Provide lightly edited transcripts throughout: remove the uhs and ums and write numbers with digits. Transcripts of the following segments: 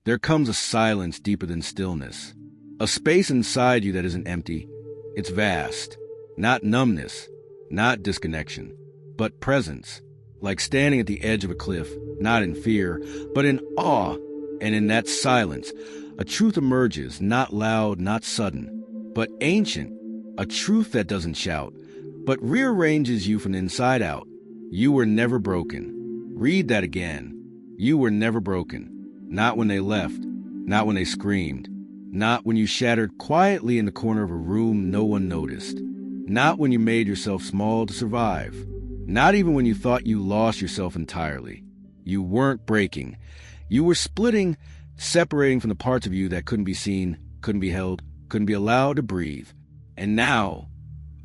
there comes a silence deeper than stillness. A space inside you that isn't empty. It's vast. Not numbness, not disconnection, but presence. Like standing at the edge of a cliff, not in fear, but in awe. And in that silence, a truth emerges, not loud, not sudden, but ancient. A truth that doesn't shout, but rearranges you from the inside out. You were never broken. Read that again. You were never broken. Not when they left, not when they screamed, not when you shattered quietly in the corner of a room no one noticed, not when you made yourself small to survive, not even when you thought you lost yourself entirely. You weren't breaking. You were splitting, separating from the parts of you that couldn't be seen, couldn't be held, couldn't be allowed to breathe. And now,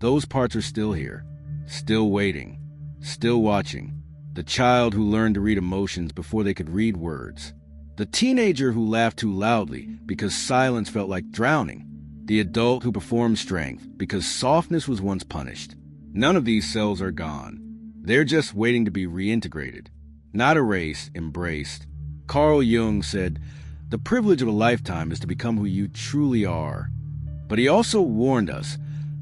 those parts are still here, still waiting, still watching. The child who learned to read emotions before they could read words. The teenager who laughed too loudly because silence felt like drowning. The adult who performed strength because softness was once punished. None of these cells are gone. They're just waiting to be reintegrated. Not erased, embraced. Carl Jung said, "The privilege of a lifetime is to become who you truly are." But he also warned us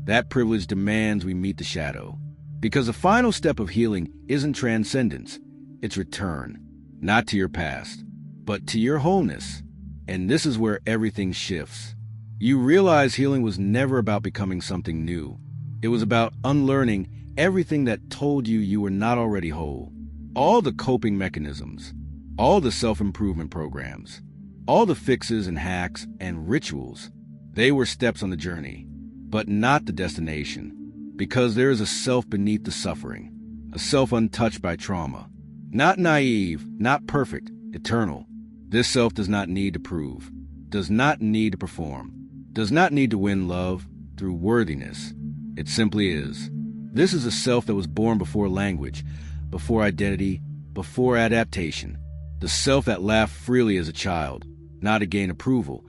that privilege demands we meet the shadow. Because the final step of healing isn't transcendence, it's return. Not to your past, but to your wholeness. And this is where everything shifts. You realize healing was never about becoming something new. It was about unlearning everything that told you you were not already whole. All the coping mechanisms, all the self-improvement programs, all the fixes and hacks and rituals. They were steps on the journey, but not the destination. Because there is a self beneath the suffering, a self untouched by trauma. Not naive, not perfect, eternal. This self does not need to prove, does not need to perform, does not need to win love through worthiness. It simply is. This is a self that was born before language, before identity, before adaptation. The self that laughed freely as a child, not to gain approval,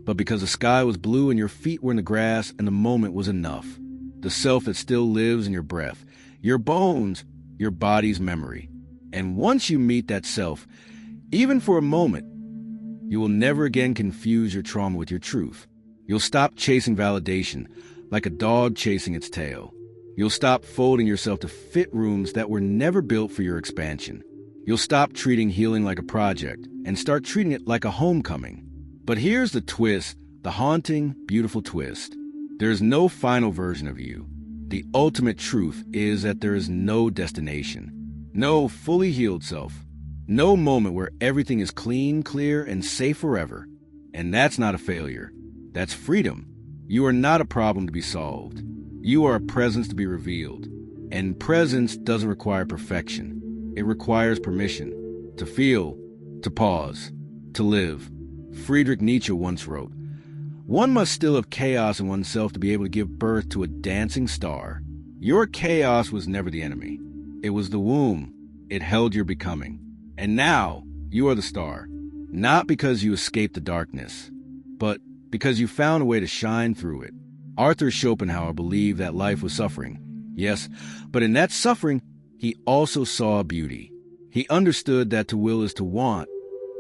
but because the sky was blue and your feet were in the grass and the moment was enough. The self that still lives in your breath, your bones, your body's memory. And once you meet that self, even for a moment, you will never again confuse your trauma with your truth. You'll stop chasing validation like a dog chasing its tail. You'll stop folding yourself to fit rooms that were never built for your expansion. You'll stop treating healing like a project and start treating it like a homecoming. But here's the twist, the haunting, beautiful twist. There's no final version of you. The ultimate truth is that there is no destination, no fully healed self, no moment where everything is clean, clear, and safe forever. And that's not a failure. That's freedom. You are not a problem to be solved. You are a presence to be revealed. And presence doesn't require perfection. It requires permission to feel, to pause, to live. Friedrich Nietzsche once wrote, "One must still have chaos in oneself to be able to give birth to a dancing star." Your chaos was never the enemy. It was the womb. It held your becoming. And now, you are the star. Not because you escaped the darkness, but because you found a way to shine through it. Arthur Schopenhauer believed that life was suffering. Yes, but in that suffering, he also saw beauty. He understood that to will is to want,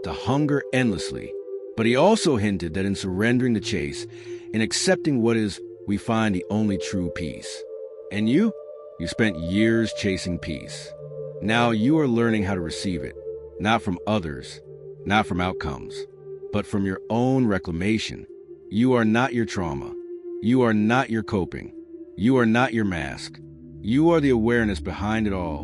to hunger endlessly. But he also hinted that in surrendering the chase, in accepting what is, we find the only true peace. And you spent years chasing peace. Now you are learning how to receive it, not from others, not from outcomes, but from your own reclamation. You are not your trauma. You are not your coping. You are not your mask. You are the awareness behind it all.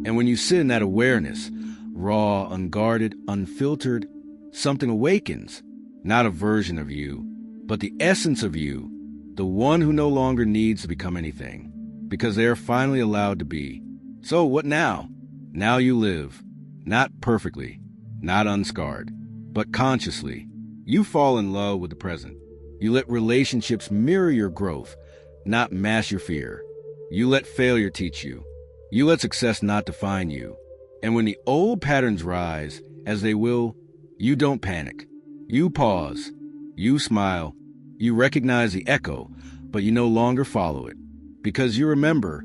And when you sit in that awareness, raw, unguarded, unfiltered, something awakens, not a version of you, but the essence of you, the one who no longer needs to become anything, because they are finally allowed to be. So what now? Now you live, not perfectly, not unscarred, but consciously. You fall in love with the present. You let relationships mirror your growth, not mask your fear. You let failure teach you. You let success not define you. And when the old patterns rise, as they will, you don't panic. You pause. You smile. You recognize the echo, but you no longer follow it. Because you remember,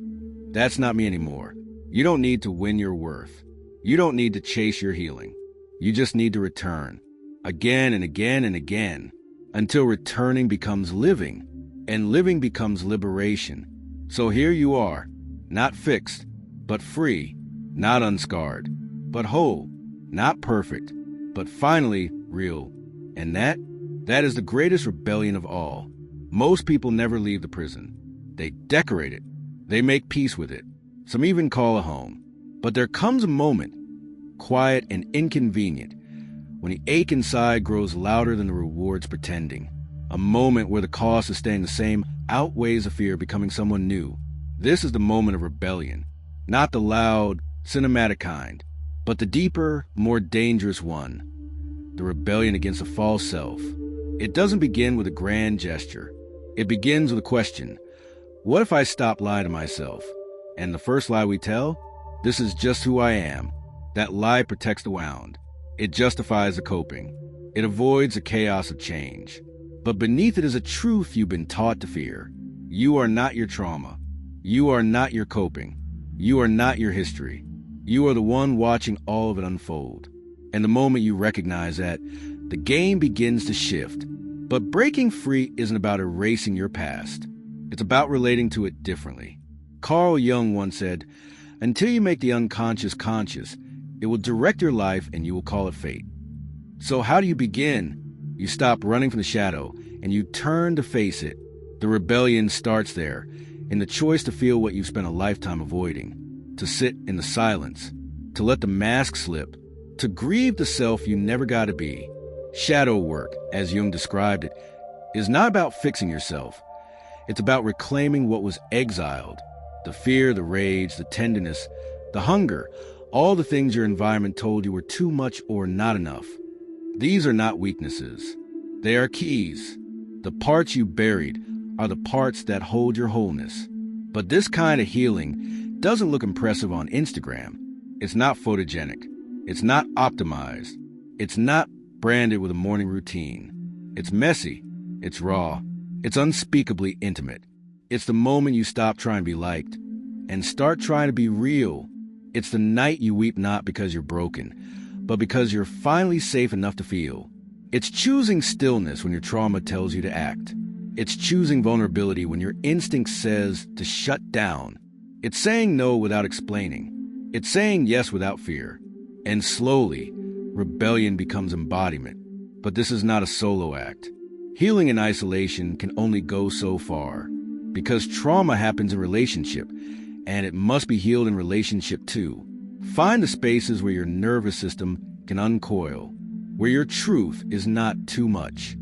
that's not me anymore. You don't need to win your worth. You don't need to chase your healing. You just need to return. again and again and again, until returning becomes living, and living becomes liberation. So here you are, not fixed, but free, not unscarred, but whole, not perfect, but finally real. And that is the greatest rebellion of all. Most people never leave the prison. They decorate it. They make peace with it. Some even call it home. But there comes a moment, quiet and inconvenient, when the ache inside grows louder than the rewards pretending. A moment where the cost of staying the same outweighs the fear of becoming someone new. This is the moment of rebellion. Not the loud, cinematic kind, but the deeper, more dangerous one. The rebellion against a false self. It doesn't begin with a grand gesture. It begins with a question. What if I stop lying to myself? And the first lie we tell? This is just who I am. That lie protects the wound. It justifies the coping. It avoids the chaos of change. But beneath it is a truth you've been taught to fear. You are not your trauma. You are not your coping. You are not your history. You are the one watching all of it unfold. And the moment you recognize that, the game begins to shift. But breaking free isn't about erasing your past. It's about relating to it differently. Carl Jung once said, "Until you make the unconscious conscious, it will direct your life and you will call it fate." So how do you begin? You stop running from the shadow and you turn to face it. The rebellion starts there, in the choice to feel what you've spent a lifetime avoiding, to sit in the silence, to let the mask slip, to grieve the self you never got to be. Shadow work, as Jung described it, is not about fixing yourself. It's about reclaiming what was exiled. The fear, the rage, the tenderness, the hunger, all the things your environment told you were too much or not enough. These are not weaknesses. They are keys. The parts you buried are the parts that hold your wholeness. But this kind of healing doesn't look impressive on Instagram. It's not photogenic. It's not optimized. It's not branded with a morning routine. It's messy. It's raw. It's unspeakably intimate. It's the moment you stop trying to be liked and start trying to be real. It's the night you weep not because you're broken, but because you're finally safe enough to feel. It's choosing stillness when your trauma tells you to act. It's choosing vulnerability when your instinct says to shut down. It's saying no without explaining. It's saying yes without fear. And slowly, rebellion becomes embodiment. But this is not a solo act. Healing in isolation can only go so far, because trauma happens in relationship, and it must be healed in relationship too. Find the spaces where your nervous system can uncoil, where your truth is not too much,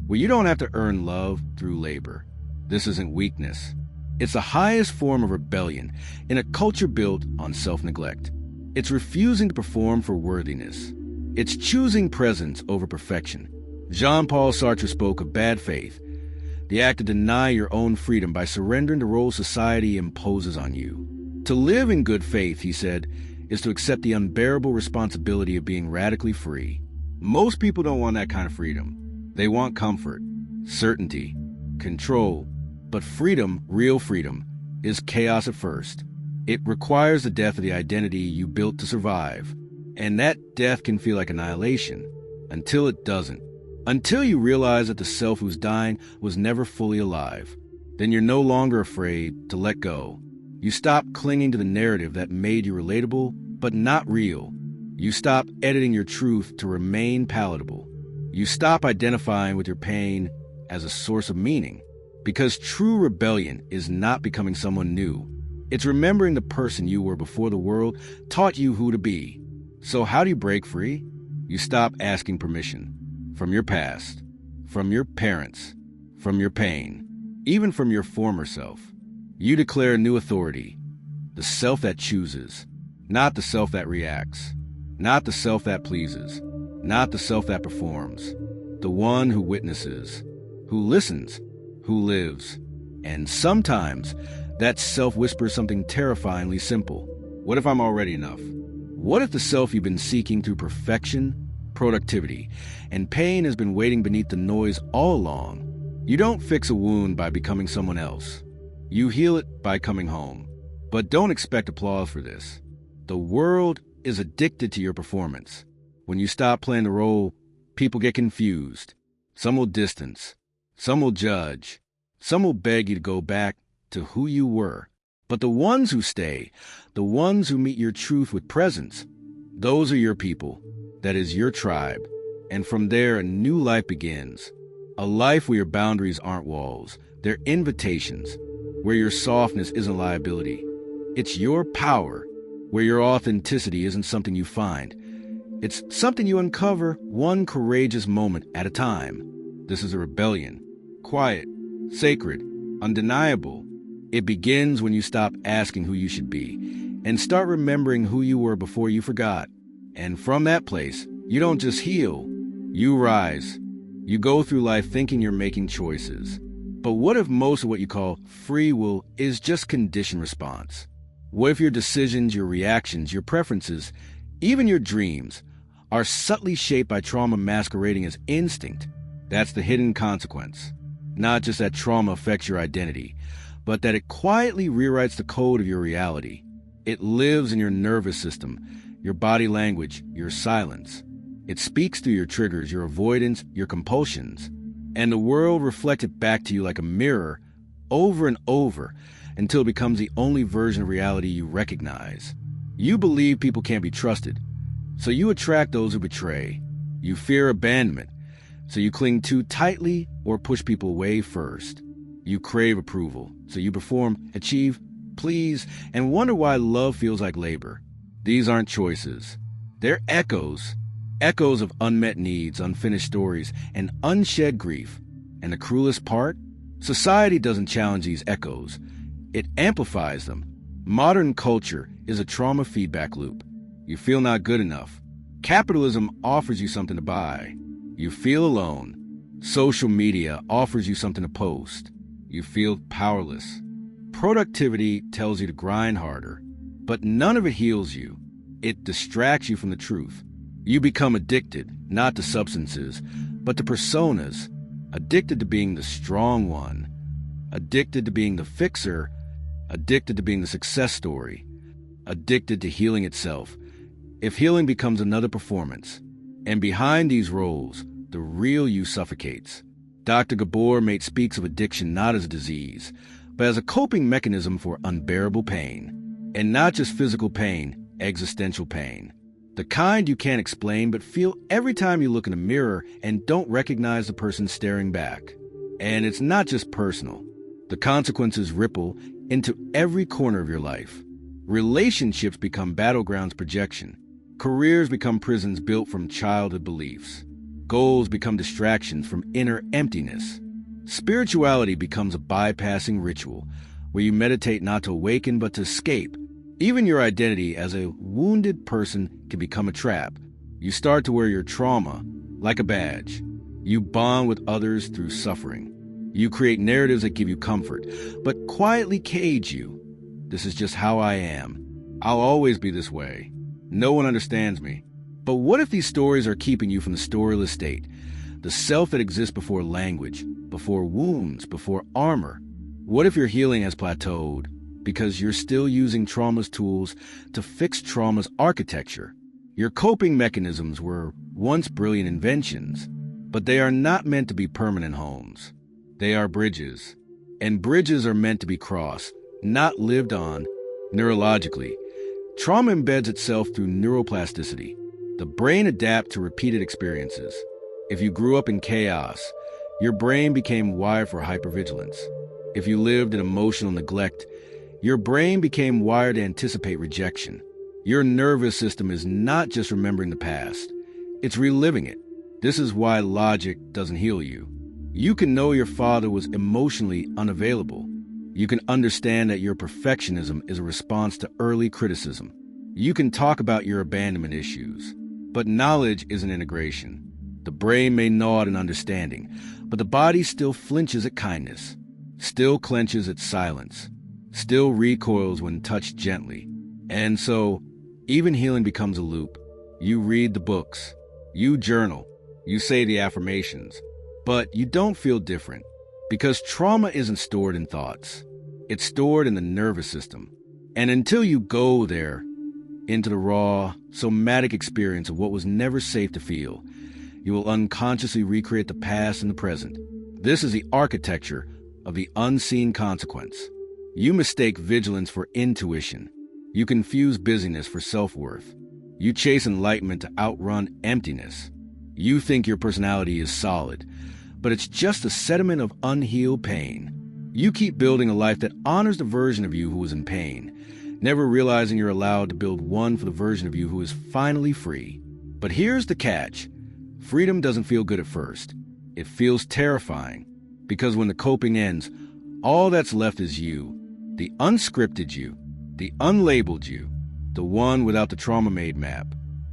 where you don't have to earn love through labor. This isn't weakness. It's the highest form of rebellion in a culture built on self-neglect. It's refusing to perform for worthiness. It's choosing presence over perfection. Jean-Paul Sartre spoke of bad faith, the act to deny your own freedom by surrendering to roles society imposes on you. To live in good faith, he said, is to accept the unbearable responsibility of being radically free. Most people don't want that kind of freedom. They want comfort, certainty, control. But freedom, real freedom, is chaos at first. It requires the death of the identity you built to survive. And that death can feel like annihilation, until it doesn't. Until you realize that the self who's dying was never fully alive. Then you're no longer afraid to let go. You stop clinging to the narrative that made you relatable, but not real. You stop editing your truth to remain palatable. You stop identifying with your pain as a source of meaning. Because true rebellion is not becoming someone new. It's remembering the person you were before the world taught you who to be. So how do you break free? You stop asking permission. From your past, from your parents, from your pain, even from your former self. You declare a new authority, the self that chooses, not the self that reacts, not the self that pleases, not the self that performs, the one who witnesses, who listens, who lives. And sometimes that self whispers something terrifyingly simple. What if I'm already enough? What if the self you've been seeking through perfection, productivity, and pain has been waiting beneath the noise all along? You don't fix a wound by becoming someone else. You heal it by coming home. But don't expect applause for this. The world is addicted to your performance. When you stop playing the role People get confused. Some will distance. Some will judge. Some will beg you to go back to who you were. But the ones who stay, the ones who meet your truth with presence, those are your people. That is your tribe. And from there, a new life begins. A life where your boundaries aren't walls. They're invitations. Where your softness isn't liability. It's your power. Where your authenticity isn't something you find. It's something you uncover one courageous moment at a time. This is a rebellion. Quiet, sacred, undeniable. It begins when you stop asking who you should be and start remembering who you were before you forgot. And from that place, you don't just heal, you rise. You go through life thinking you're making choices. But what if most of what you call free will is just conditioned response? What if your decisions, your reactions, your preferences, even your dreams, are subtly shaped by trauma masquerading as instinct? That's the hidden consequence. Not just that trauma affects your identity, but that it quietly rewrites the code of your reality. It lives in your nervous system, your body language, your silence. It speaks through your triggers, your avoidance, your compulsions. And the world reflects it back to you like a mirror, over and over, until it becomes the only version of reality you recognize. You believe people can't be trusted, so you attract those who betray. You fear abandonment, so you cling too tightly or push people away first. You crave approval, so you perform, achieve, please, and wonder why love feels like labor. These aren't choices. They're echoes. Echoes of unmet needs, unfinished stories, and unshed grief. And the cruelest part? Society doesn't challenge these echoes. It amplifies them. Modern culture is a trauma feedback loop. You feel not good enough. Capitalism offers you something to buy. You feel alone. Social media offers you something to post. You feel powerless. Productivity tells you to grind harder, but none of it heals you. It distracts you from the truth. You become addicted, not to substances, but to personas. Addicted to being the strong one. Addicted to being the fixer. Addicted to being the success story. Addicted to healing itself. If healing becomes another performance, and behind these roles, the real you suffocates. Dr. Gabor Mate speaks of addiction not as a disease, but as a coping mechanism for unbearable pain. And not just physical pain, existential pain. The kind you can't explain but feel every time you look in a mirror and don't recognize the person staring back. And it's not just personal. The consequences ripple into every corner of your life. Relationships become battlegrounds projection. Careers become prisons built from childhood beliefs. Goals become distractions from inner emptiness. Spirituality becomes a bypassing ritual where you meditate not to awaken but to escape. Even your identity as a wounded person can become a trap. You start to wear your trauma like a badge. You bond with others through suffering. You create narratives that give you comfort, but quietly cage you. This is just how I am. I'll always be this way. No one understands me. But what if these stories are keeping you from the storyless state? The self that exists before language, before wounds, before armor. What if your healing has plateaued because you're still using trauma's tools to fix trauma's architecture? Your coping mechanisms were once brilliant inventions, but they are not meant to be permanent homes. They are bridges, and bridges are meant to be crossed, not lived on neurologically. Trauma embeds itself through neuroplasticity. The brain adapts to repeated experiences. If you grew up in chaos, your brain became wired for hypervigilance. If you lived in emotional neglect, your brain became wired to anticipate rejection. Your nervous system is not just remembering the past, it's reliving it. This is why logic doesn't heal you. You can know your father was emotionally unavailable. You can understand that your perfectionism is a response to early criticism. You can talk about your abandonment issues. But knowledge is an integration. The brain may nod in understanding, but the body still flinches at kindness, still clenches at silence, still recoils when touched gently. And so, even healing becomes a loop. You read the books, you journal, you say the affirmations, but you don't feel different because trauma isn't stored in thoughts. It's stored in the nervous system. And until you go there, into the raw, somatic experience of what was never safe to feel, You will unconsciously recreate the past and the present. This is the architecture of the unseen consequence. You mistake vigilance for intuition. You confuse busyness for self-worth. You chase enlightenment to outrun emptiness. You think your personality is solid, but it's just a sediment of unhealed pain. You keep building a life that honors the version of you who is in pain, never realizing you're allowed to build one for the version of you who is finally free. But here's the catch. Freedom doesn't feel good at first. It feels terrifying, because when the coping ends, all that's left is you, the unscripted you, the unlabeled you, the one without the trauma-made map.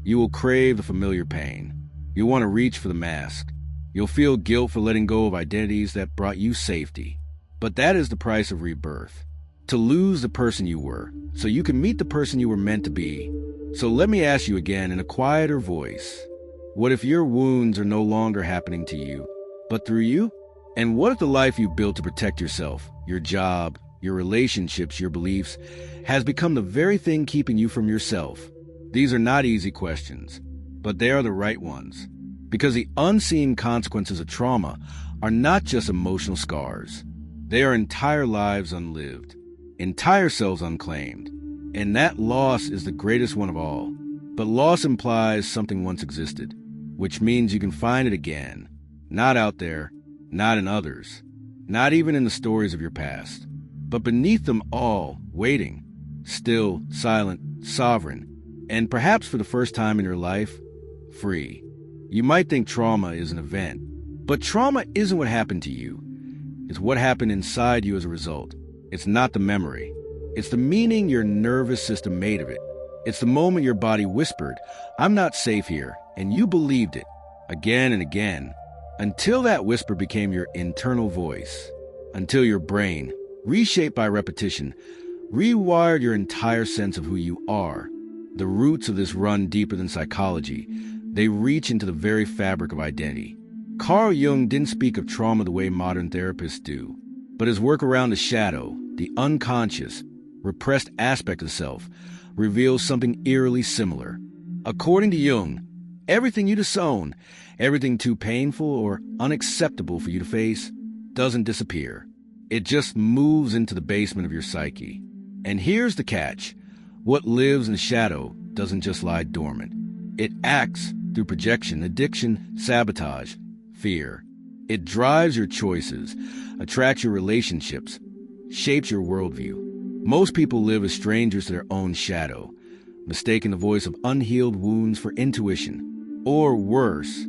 You will crave the familiar pain. You'll want to reach for the mask. You'll feel guilt for letting go of identities that brought you safety. But that is the price of rebirth. To lose the person you were, so you can meet the person you were meant to be. So let me ask you again in a quieter voice. What if your wounds are no longer happening to you, but through you? And what if the life you built to protect yourself, your job, your relationships, your beliefs, has become the very thing keeping you from yourself? These are not easy questions, but they are the right ones. Because the unseen consequences of trauma are not just emotional scars. They are entire lives unlived, entire selves unclaimed. And that loss is the greatest one of all. But loss implies something once existed, which means you can find it again. Not out there, not in others, not even in the stories of your past, but beneath them all, waiting, still, silent, sovereign, and perhaps for the first time in your life, free. You might think trauma is an event, but trauma isn't what happened to you. It's what happened inside you as a result. It's not the memory. It's the meaning your nervous system made of it. It's the moment your body whispered, "I'm not safe here," and you believed it, again and again, until that whisper became your internal voice, until your brain, reshaped by repetition, rewired your entire sense of who you are. The roots of this run deeper than psychology. They reach into the very fabric of identity. Carl Jung didn't speak of trauma the way modern therapists do, but his work around the shadow, the unconscious, repressed aspect of self, reveals something eerily similar. According to Jung, everything you disown, everything too painful or unacceptable for you to face, doesn't disappear. It just moves into the basement of your psyche. And here's the catch. What lives in the shadow doesn't just lie dormant. It acts through projection, addiction, sabotage, fear. It drives your choices, attracts your relationships, shapes your worldview. Most people live as strangers to their own shadow, mistaking the voice of unhealed wounds for intuition, or worse,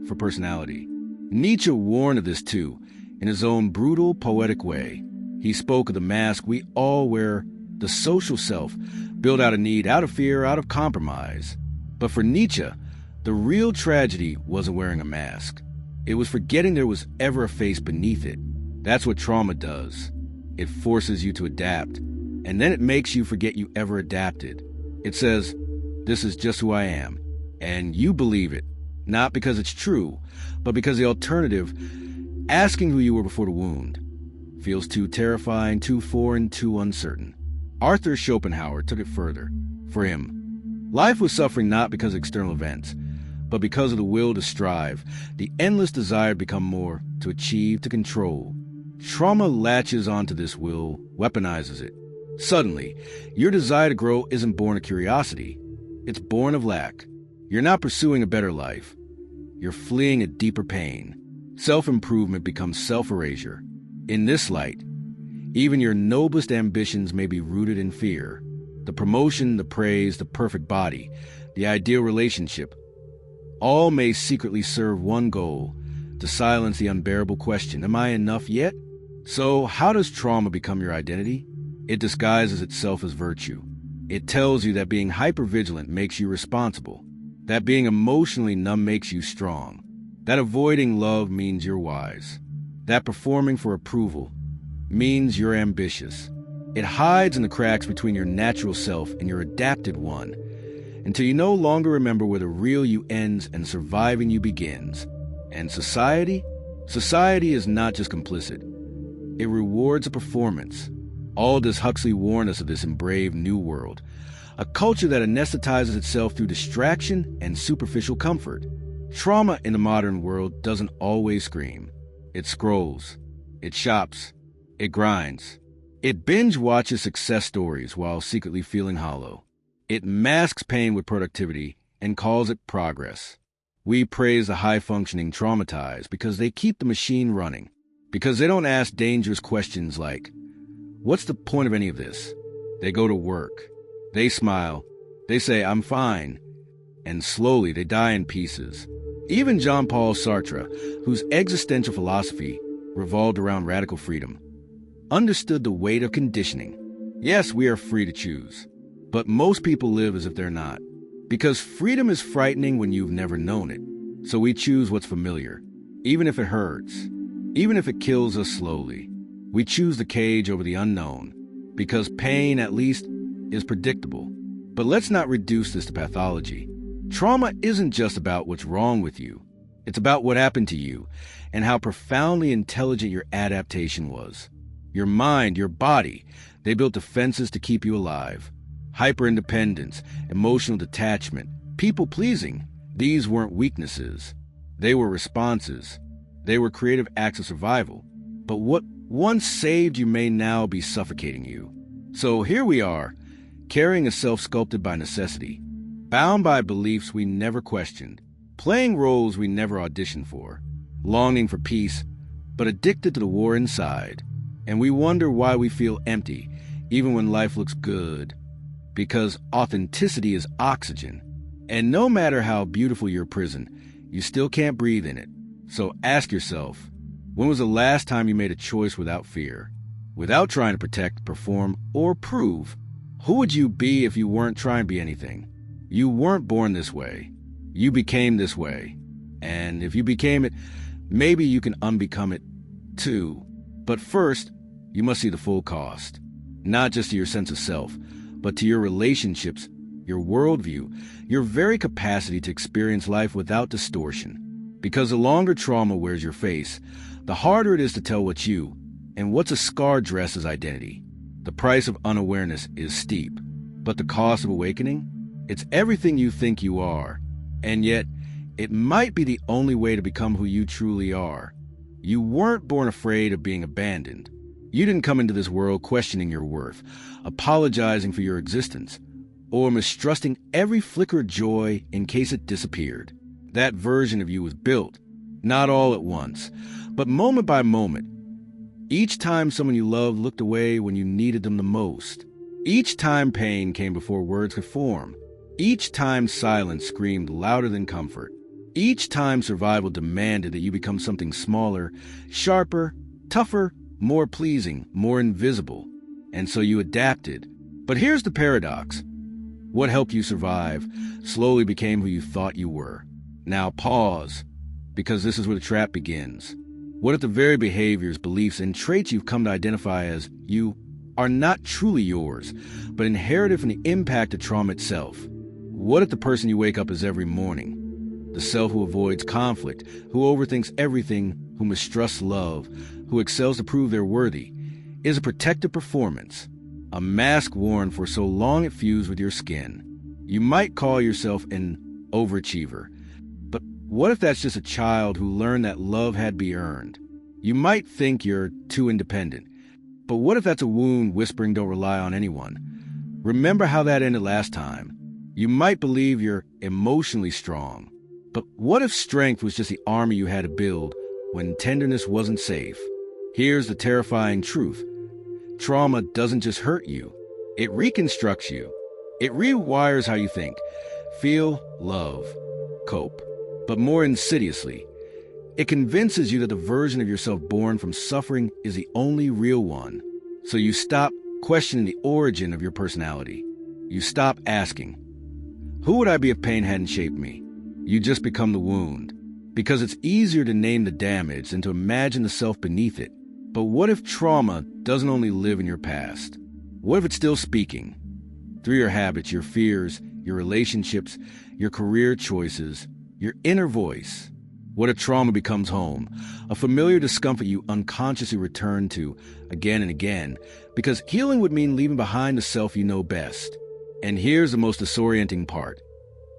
for personality. Nietzsche warned of this too, in his own brutal, poetic way. He spoke of the mask we all wear, the social self, built out of need, out of fear, out of compromise. But for Nietzsche, the real tragedy wasn't wearing a mask. It was forgetting there was ever a face beneath it. That's what trauma does. It forces you to adapt, and then it makes you forget you ever adapted. It says, "This is just who I am," and you believe it, not because it's true, but because the alternative, asking who you were before the wound, feels too terrifying, too foreign, too uncertain. Arthur Schopenhauer took it further. For him, life was suffering not because of external events, but because of the will to strive, the endless desire to become more, to achieve, to control. Trauma latches onto this will, weaponizes it. Suddenly, your desire to grow isn't born of curiosity. It's born of lack. You're not pursuing a better life. You're fleeing a deeper pain. Self-improvement becomes self-erasure. In this light, even your noblest ambitions may be rooted in fear. The promotion, the praise, the perfect body, the ideal relationship, all may secretly serve one goal, to silence the unbearable question, am I enough yet? So how does trauma become your identity? It disguises itself as virtue. It tells you that being hypervigilant makes you responsible, that being emotionally numb makes you strong, that avoiding love means you're wise, that performing for approval means you're ambitious. It hides in the cracks between your natural self and your adapted one, until you no longer remember where the real you ends and surviving you begins. And society? Society is not just complicit. It rewards a performance. Aldous Huxley warned us of this in Brave New World, a culture that anesthetizes itself through distraction and superficial comfort. Trauma in the modern world doesn't always scream. It scrolls. It shops. It grinds. It binge-watches success stories while secretly feeling hollow. It masks pain with productivity and calls it progress. We praise the high-functioning traumatized because they keep the machine running, because they don't ask dangerous questions like, what's the point of any of this? They go to work. They smile. They say, I'm fine. And slowly they die in pieces. Even Jean-Paul Sartre, whose existential philosophy revolved around radical freedom, understood the weight of conditioning. Yes, we are free to choose, but most people live as if they're not. Because freedom is frightening when you've never known it. So we choose what's familiar, even if it hurts, even if it kills us slowly. We choose the cage over the unknown, because pain, at least, is predictable. But let's not reduce this to pathology. Trauma isn't just about what's wrong with you. It's about what happened to you and how profoundly intelligent your adaptation was. Your mind, your body, they built defenses to keep you alive. Hyper-independence, emotional detachment, people-pleasing. These weren't weaknesses. They were responses. They were creative acts of survival. But what once saved you may now be suffocating you. So here we are, carrying a self sculpted by necessity, bound by beliefs we never questioned, playing roles we never auditioned for, longing for peace, but addicted to the war inside. And we wonder why we feel empty, even when life looks good. Because authenticity is oxygen. And no matter how beautiful your prison, you still can't breathe in it. So ask yourself, when was the last time you made a choice without fear? Without trying to protect, perform, or prove? Who would you be if you weren't trying to be anything? You weren't born this way. You became this way. And if you became it, maybe you can unbecome it too. But first, you must see the full cost. Not just to your sense of self, but to your relationships, your worldview, your very capacity to experience life without distortion. Because the longer trauma wears your face, the harder it is to tell what's you, and what's a scar dress as identity. The price of unawareness is steep, but the cost of awakening? It's everything you think you are, and yet it might be the only way to become who you truly are. You weren't born afraid of being abandoned. You didn't come into this world questioning your worth, apologizing for your existence, or mistrusting every flicker of joy in case it disappeared. That version of you was built, not all at once, but moment by moment. Each time someone you loved looked away when you needed them the most. Each time pain came before words could form. Each time silence screamed louder than comfort. Each time survival demanded that you become something smaller, sharper, tougher, more pleasing, more invisible. And so you adapted. But here's the paradox. What helped you survive slowly became who you thought you were. Now pause, because this is where the trap begins. What if the very behaviors, beliefs, and traits you've come to identify as you are not truly yours, but inherited from the impact of trauma itself? What if the person you wake up as every morning, the self who avoids conflict, who overthinks everything, who mistrusts love, who excels to prove they're worthy, is a protective performance, a mask worn for so long it fused with your skin? You might call yourself an overachiever, but what if that's just a child who learned that love had to be earned? You might think you're too independent, but what if that's a wound whispering don't rely on anyone? Remember how that ended last time. You might believe you're emotionally strong, but what if strength was just the armor you had to build when tenderness wasn't safe? Here's the terrifying truth. Trauma doesn't just hurt you. It reconstructs you. It rewires how you think, feel, love, cope. But more insidiously, it convinces you that the version of yourself born from suffering is the only real one. So you stop questioning the origin of your personality. You stop asking, who would I be if pain hadn't shaped me? You just become the wound. Because it's easier to name the damage than to imagine the self beneath it. But what if trauma doesn't only live in your past? What if it's still speaking? Through your habits, your fears, your relationships, your career choices, your inner voice. What if trauma becomes home, a familiar discomfort you unconsciously return to again and again, because healing would mean leaving behind the self you know best. And here's the most disorienting part.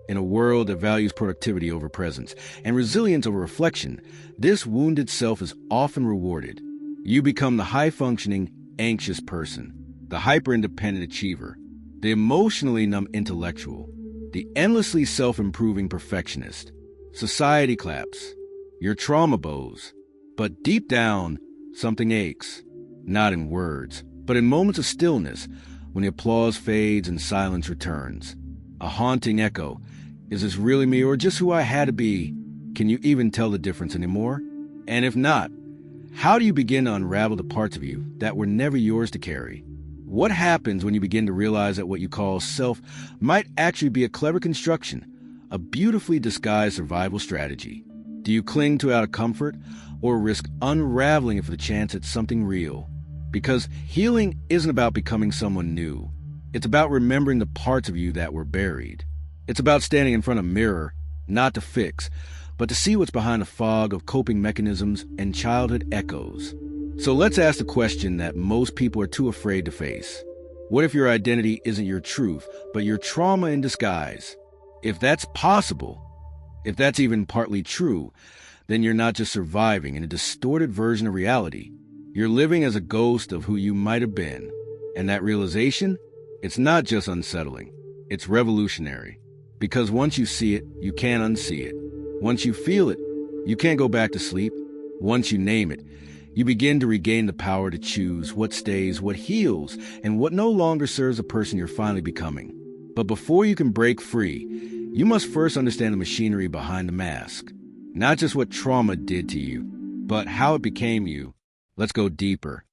In a world that values productivity over presence and resilience over reflection, this wounded self is often rewarded. You become the high-functioning, anxious person, the hyper-independent achiever, the emotionally numb intellectual, the endlessly self-improving perfectionist. Society claps. Your trauma bows. But deep down, something aches. Not in words, but in moments of stillness, when the applause fades and silence returns. A haunting echo. Is this really me or just who I had to be? Can you even tell the difference anymore? And if not, how do you begin to unravel the parts of you that were never yours to carry? What happens when you begin to realize that what you call self might actually be a clever construction, a beautifully disguised survival strategy? Do you cling to it out of comfort or risk unraveling it for the chance at something real? Because healing isn't about becoming someone new. It's about remembering the parts of you that were buried. It's about standing in front of a mirror, not to fix, but to see what's behind the fog of coping mechanisms and childhood echoes. So let's ask the question that most people are too afraid to face. What if your identity isn't your truth, but your trauma in disguise? If that's possible, if that's even partly true, then you're not just surviving in a distorted version of reality. You're living as a ghost of who you might have been. And that realization, it's not just unsettling, it's revolutionary. Because once you see it, you can't unsee it. Once you feel it, you can't go back to sleep. Once you name it, you begin to regain the power to choose what stays, what heals, and what no longer serves the person you're finally becoming. But before you can break free, you must first understand the machinery behind the mask. Not just what trauma did to you, but how it became you. Let's go deeper.